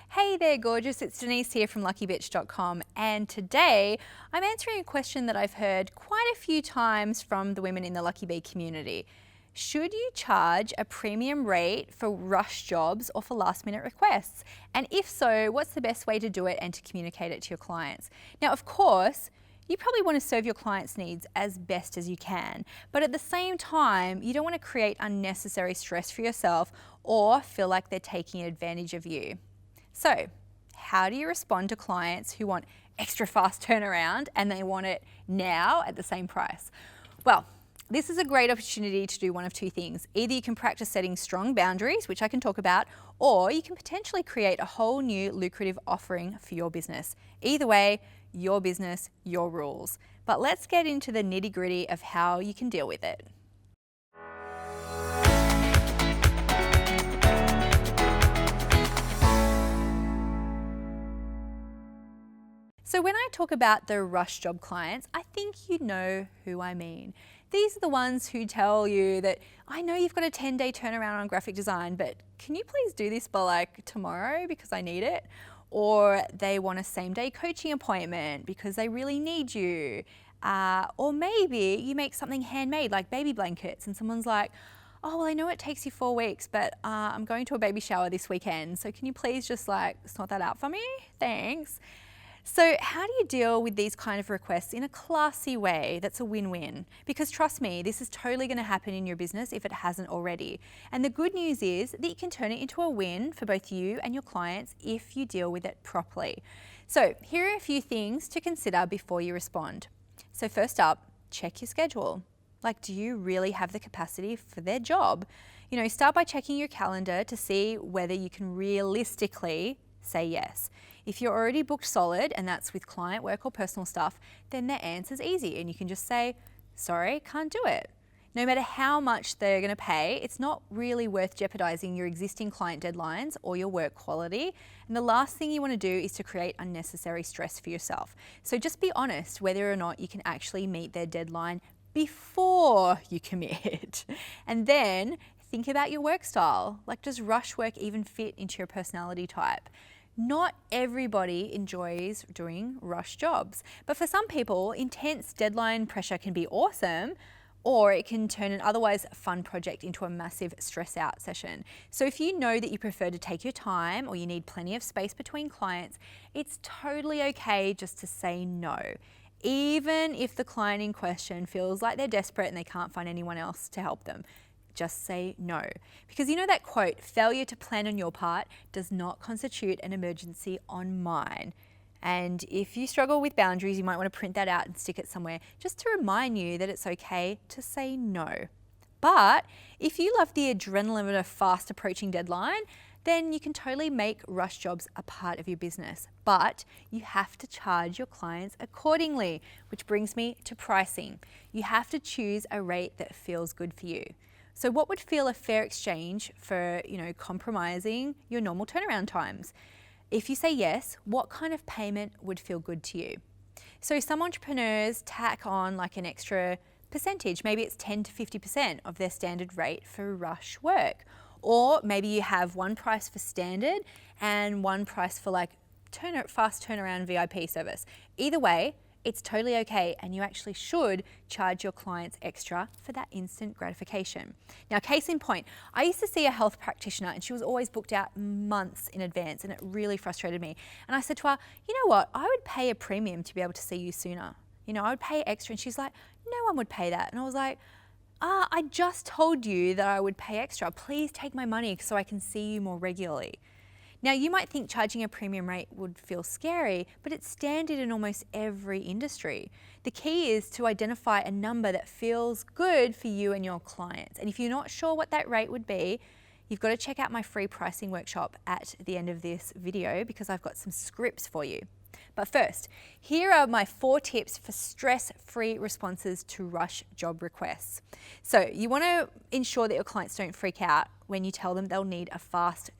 Hey there, gorgeous. It's Denise here from luckybitch.com, and today I'm answering a question that I've heard quite a few times from the women in the Lucky Bee community. Should you charge a premium rate for rush jobs or for last minute requests? And if so, what's the best way to do it and to communicate it to your clients? Now, of course, you probably want to serve your clients' needs as best as you can, but at the same time, you don't want to create unnecessary stress for yourself or feel like they're taking advantage of you. So, how do you respond to clients who want extra fast turnaround and they want it now at the same price? Well, this is a great opportunity to do one of two things. Either you can practice setting strong boundaries, which I can talk about, or you can potentially create a whole new lucrative offering for your business. Either way, your business, your rules. But let's get into the nitty-gritty of how you can deal with it. So when I talk about the rush job clients, I think you know who I mean. These are the ones who tell you that, I know you've got a 10-day turnaround on graphic design, but can you please do this by like tomorrow because I need it? Or they want a same-day coaching appointment because they really need you. Or maybe you make something handmade like baby blankets and someone's like, oh, well, I know it takes you 4 weeks, but I'm going to a baby shower this weekend. So can you please just like sort that out for me? Thanks. So how do you deal with these kind of requests in a classy way that's a win-win? Because trust me, this is totally going to happen in your business if it hasn't already. And the good news is that you can turn it into a win for both you and your clients if you deal with it properly. So here are a few things to consider before you respond. So first up, check your schedule. Like, do you really have the capacity for their job? You know, start by checking your calendar to see whether you can realistically say yes. If you're already booked solid, and that's with client work or personal stuff, then the answer's easy and you can just say, sorry, can't do it. No matter how much they're going to pay, it's not really worth jeopardizing your existing client deadlines or your work quality. And the last thing you want to do is to create unnecessary stress for yourself. So just be honest whether or not you can actually meet their deadline before you commit. And then think about your work style. Like, does rush work even fit into your personality type? Not everybody enjoys doing rush jobs, but for some people, intense deadline pressure can be awesome, or it can turn an otherwise fun project into a massive stress out session. So if you know that you prefer to take your time or you need plenty of space between clients, it's totally okay just to say no. Even if the client in question feels like they're desperate and they can't find anyone else to help them. Just say no. Because you know that quote, failure to plan on your part does not constitute an emergency on mine. And if you struggle with boundaries, you might want to print that out and stick it somewhere just to remind you that it's okay to say no. But if you love the adrenaline of a fast approaching deadline, then you can totally make rush jobs a part of your business. But you have to charge your clients accordingly, which brings me to pricing. You have to choose a rate that feels good for you. So what would feel a fair exchange for, compromising your normal turnaround times? If you say yes, what kind of payment would feel good to you? So some entrepreneurs tack on like an extra percentage, maybe it's 10 to 50% of their standard rate for rush work. Or maybe you have one price for standard and one price for like fast turnaround VIP service. Either way, it's totally okay, and you actually should charge your clients extra for that instant gratification. Now, case in point, I used to see a health practitioner and she was always booked out months in advance and it really frustrated me. And I said to her, you know what, I would pay a premium to be able to see you sooner. I would pay extra. And she's like, no one would pay that. And I was like, I just told you that I would pay extra. Please take my money so I can see you more regularly. Now, you might think charging a premium rate would feel scary, but it's standard in almost every industry. The key is to identify a number that feels good for you and your clients. And if you're not sure what that rate would be, you've got to check out my free pricing workshop at the end of this video because I've got some scripts for you. But first, here are my 4 tips for stress-free responses to rush job requests. So you want to ensure that your clients don't freak out when you tell them they'll need a fast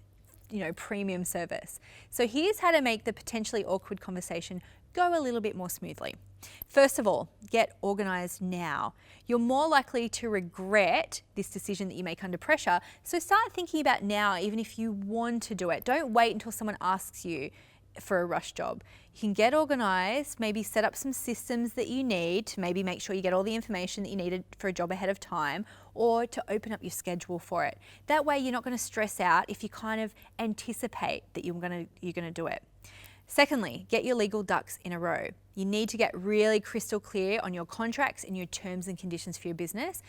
premium service. So here's how to make the potentially awkward conversation go a little bit more smoothly. First of all, get organized now. You're more likely to regret this decision that you make under pressure, so start thinking about now, even if you want to do it. Don't wait until someone asks you for a rush job. You can get organized, maybe set up some systems that you need to maybe make sure you get all the information that you needed for a job ahead of time, or to open up your schedule for it. That way you're not going to stress out if you kind of anticipate that you're going to do it. Secondly, get your legal ducks in a row. You need to get really crystal clear on your contracts and your terms and conditions for your business,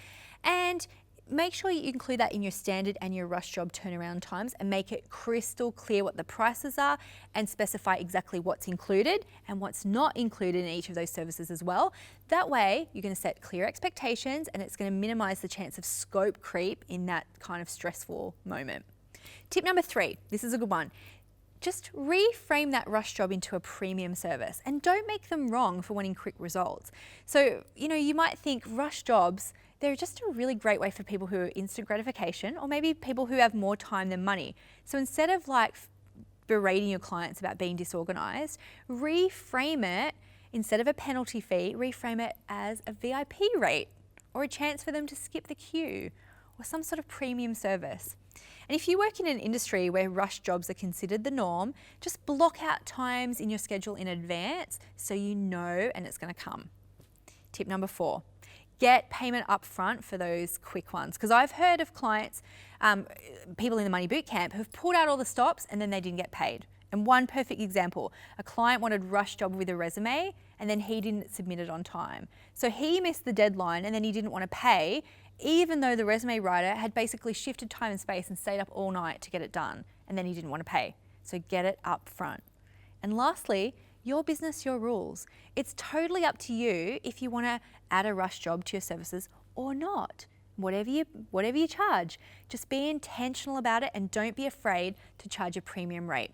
and make sure you include that in your standard and your rush job turnaround times, and make it crystal clear what the prices are and specify exactly what's included and what's not included in each of those services as well. That way you're going to set clear expectations, and it's going to minimize the chance of scope creep in that kind of stressful moment. Tip number 3, this is a good one. Just reframe that rush job into a premium service, and don't make them wrong for wanting quick results. So, you might think rush jobs, they're just a really great way for people who are instant gratification, or maybe people who have more time than money. So instead of berating your clients about being disorganized, reframe it, instead of a penalty fee, reframe it as a VIP rate, or a chance for them to skip the queue, or some sort of premium service. And if you work in an industry where rush jobs are considered the norm, just block out times in your schedule in advance so you know and it's going to come. Tip number 4, get payment up front for those quick ones. Because I've heard of clients, people in the Money Bootcamp, who've pulled out all the stops and then they didn't get paid. And one perfect example, a client wanted rush job with a resume and then he didn't submit it on time. So he missed the deadline and then he didn't want to pay, even though the resume writer had basically shifted time and space and stayed up all night to get it done, and then he didn't want to pay. So get it up front. And lastly, your business, your rules. It's totally up to you if you want to add a rush job to your services or not. Whatever you charge, just be intentional about it and don't be afraid to charge a premium rate.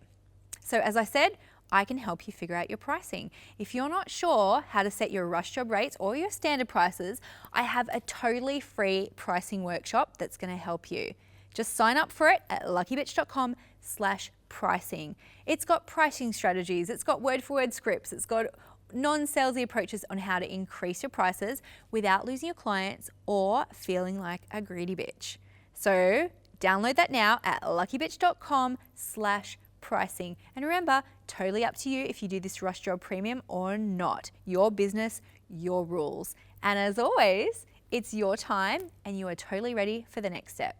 So as I said, I can help you figure out your pricing. If you're not sure how to set your rush job rates or your standard prices, I have a totally free pricing workshop that's going to help you. Just sign up for it at luckybitch.com/pricing. It's got pricing strategies, it's got word-for-word scripts, it's got non-salesy approaches on how to increase your prices without losing your clients or feeling like a greedy bitch. So download that now at luckybitch.com/pricing. And remember, totally up to you if you do this rush job premium or not. Your business, your rules. And as always, it's your time and you are totally ready for the next step.